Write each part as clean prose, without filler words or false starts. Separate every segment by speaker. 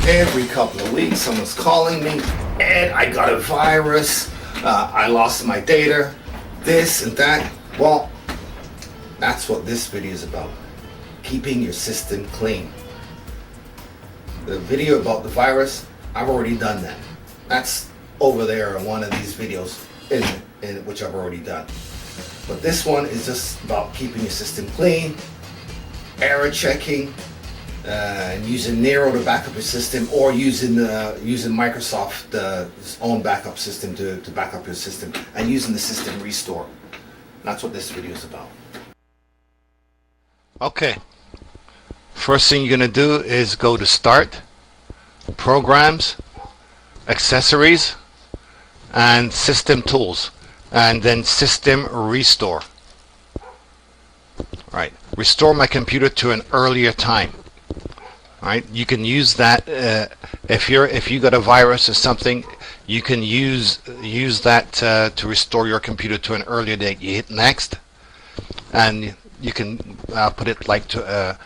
Speaker 1: Every couple of weeks someone's calling me and I got a virus, I lost my data, this and that. Well, that's what this video is about. Keeping your system clean. The video about the virus, I've already done that. That's over there in one of these videos in which I've already done. But this one is just about keeping your system clean, error checking, and using Nero to back up your system, or using Microsoft's own backup system to back up your system, and using the system restore. That's what this video is about. Okay. First thing you're going to do is go to Start, Programs, Accessories, and System Tools, and then System Restore. Right. Restore my computer to an earlier time. Right. You can use that if you got a virus or something. You can use that to restore your computer to an earlier date. You hit Next, and you can put it like to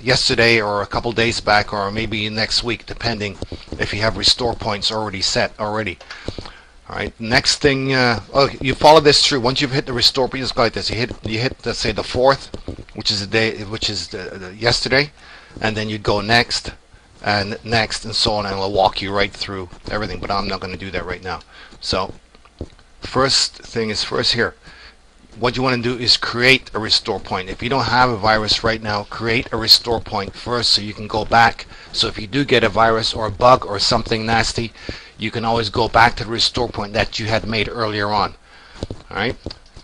Speaker 1: yesterday or a couple days back, or maybe next week, depending if you have restore points already set already. All right. Next thing, you follow this through. Once you've hit the restore point, just go like this. You hit let's say the 4th, which is the day, which is yesterday, and then you go next and next and so on, and it'll walk you right through everything. But I'm not going to do that right now. So first thing is first here. What you want to do is create a restore point. If you don't have a virus right now, create a restore point first so you can go back. So if you do get a virus or a bug or something nasty, you can always go back to the restore point that you had made earlier on. Alright,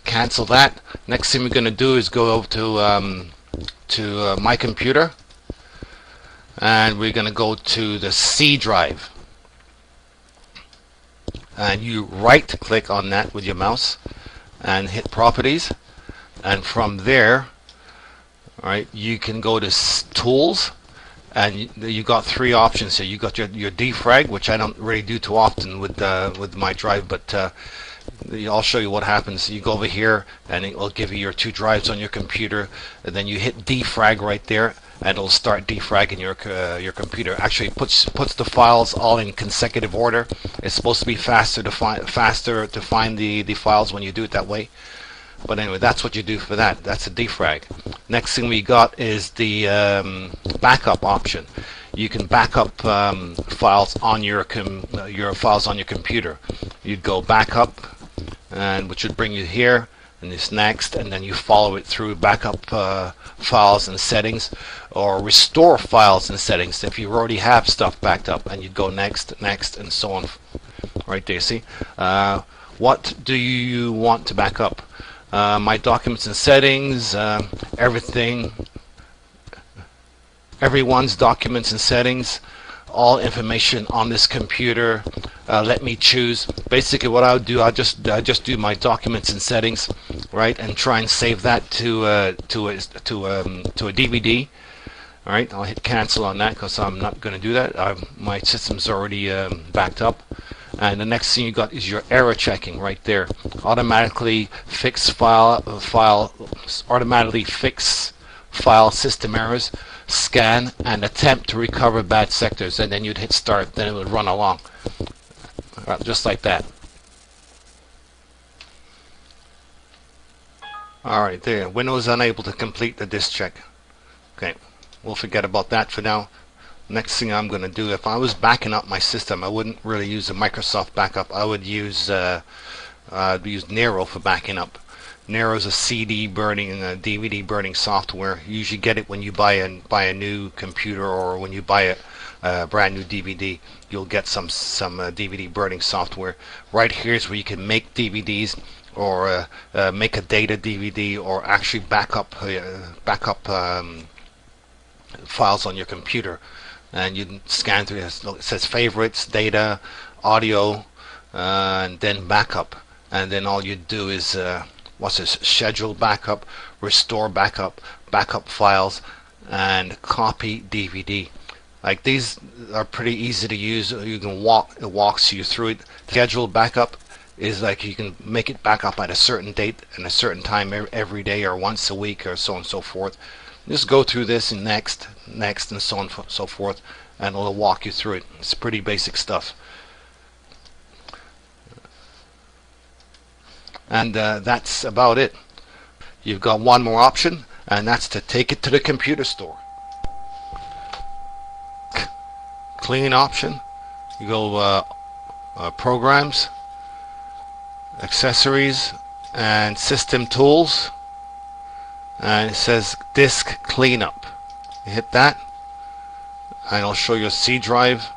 Speaker 1: cancel that. Next thing we're going to do is go over to my computer, and we're going to go to the C drive, and you right click on that with your mouse and hit Properties, and from there, all right, you can go to Tools, and you got 3 options here. You got your defrag, which I don't really do too often with my drive, but I'll show you what happens. You go over here, and it will give you your 2 drives on your computer, and then you hit defrag right there, and it'll start defragging your computer. Actually, puts the files all in consecutive order. It's supposed to be faster to find the files when you do it that way. But anyway, that's what you do for that. That's a defrag. Next thing we got is the backup option. You can back up files on your files on your computer. You'd go backup, and which would bring you here, and this next, and then you follow it through backup files and settings, or restore files and settings if you already have stuff backed up, and you'd go next, next, and so on. Right there, see? What do you want to back up? My documents and settings, everyone's documents and settings, all information on this computer. Let me choose. Basically, what I'll do, I just do my documents and settings, right, and try and save that to a DVD. All right, I'll hit cancel on that because I'm not going to do that. My system's already backed up. And the next thing you got is your error checking right there. Automatically fix file system errors, scan and attempt to recover bad sectors, and then you'd hit start. Then it would run along, just like that. Alright, there. Windows unable to complete the disk check. Okay, we'll forget about that for now. Next thing I'm going to do, if I was backing up my system, I wouldn't really use a Microsoft backup. I would use Nero for backing up. Nero is a CD burning and DVD burning software. You usually get it when you buy a new computer, or when you buy a brand new DVD. You'll get some DVD burning software. Right here is where you can make DVDs, or make a data DVD, or actually backup files on your computer. And you can scan through it. It says favorites, data, audio, and then backup. And then all you do is what's this? Schedule backup, restore backup, backup files, and copy DVD. Like, these are pretty easy to use. You can it walks you through it. Schedule backup is like you can make it back up at a certain date and a certain time every day, or once a week, or so on and so forth. Just go through this and next, and so on and so forth, and it'll walk you through it. It's pretty basic stuff. And that's about it. You've got one more option, and that's to take it to the computer store. Clean option. You go programs, accessories, and system tools, and it says disk cleanup. You hit that, and it'll show your C drive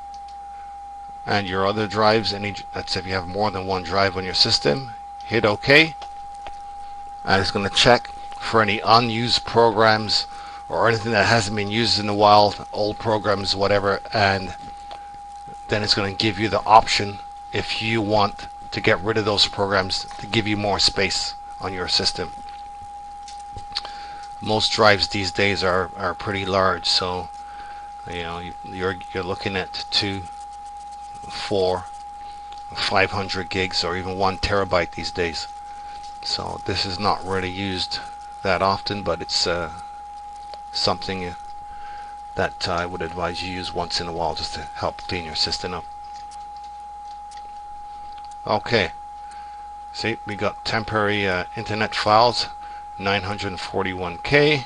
Speaker 1: and your other drives. That's if you have more than one drive on your system. Hit OK, and it's going to check for any unused programs or anything that hasn't been used in a while, old programs, whatever, and then it's going to give you the option if you want to get rid of those programs to give you more space on your system. Most drives these days are pretty large, so you know you're looking at 2, 4, 500 gigs or even 1 terabyte these days. So this is not really used that often, but it's something that I would advise you use once in a while just to help clean your system up. Okay, see, we got temporary internet files 941K,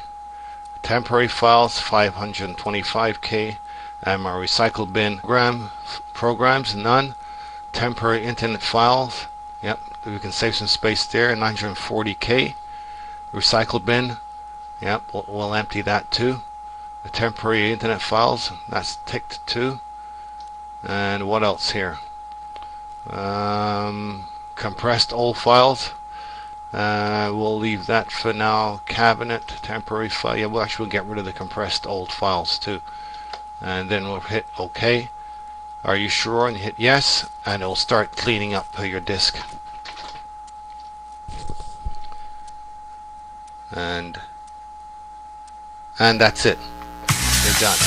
Speaker 1: temporary files 525K, and my recycle bin programs none. Temporary internet files, yep, we can save some space there, 940K. Recycle bin, yep, we'll empty that too. The temporary internet files, that's ticked too. And what else here? Compressed old files, we'll leave that for now. Cabinet, temporary file, yeah, we'll get rid of the compressed old files too. And then we'll hit OK. Are you sure? And hit yes, and it'll start cleaning up your disk. And that's it. You're done.